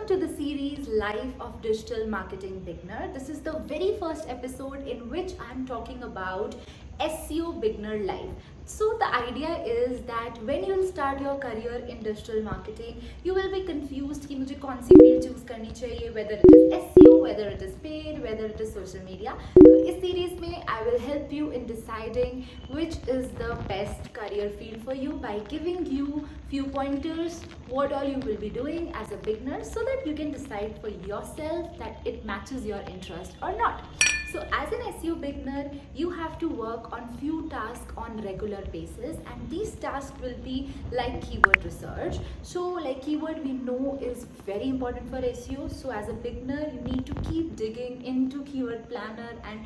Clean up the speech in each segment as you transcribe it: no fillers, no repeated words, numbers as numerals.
to the series Life of Digital Marketing Beginner. This is the very first episode in which I'm talking about SEO beginner life. So the idea is that when you'll start your career in digital marketing, you will be confused कि मुझे कौन सी field choose करनी चाहिए, whether it is SEO, whether it is paid, whether it is social media. तो इस series में I will help you in deciding which is the best career field for you by giving you few pointers what all you will be doing as a beginner so that you can decide for yourself that it matches your interest or not. So as an SEO beginner, you have to work on few tasks on regular basis, and these tasks will be like keyword research. So like keyword we know is very important for SEO. So as a beginner, you need to keep digging into keyword planner and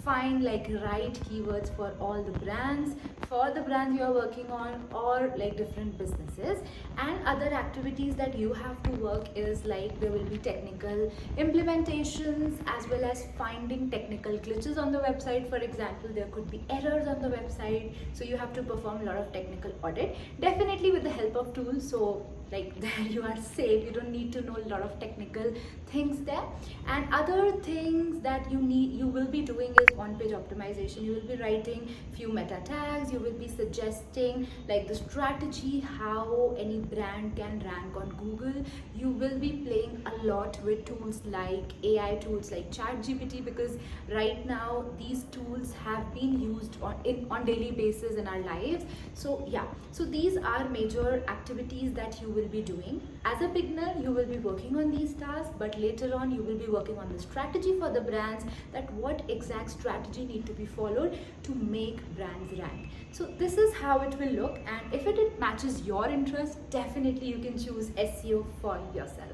find like right keywords for all the brands, for the brands you are working on, or like different businesses. And other activities that you have to work is like there will be technical implementations as well as finding technical glitches on the website. For example, there could be errors on the website, so you have to perform a lot of technical audit, definitely with the help of tools. So like there you are safe, you don't need to know a lot of technical things there. And other things that you will be doing is on-page optimization. You will be writing few meta tags, you will be suggesting like the strategy how any brand can rank on Google. You will be playing a lot with tools like AI tools like ChatGPT, because right now these tools have been used on daily basis in our lives. So yeah, so these are major activities that you will be doing. As a beginner, you will be working on these tasks, but later on you will be working on the strategy for the brands, that what exact strategy need to be followed to make brands rank. So this is how it will look, and if it matches your interest, definitely you can choose SEO for yourself.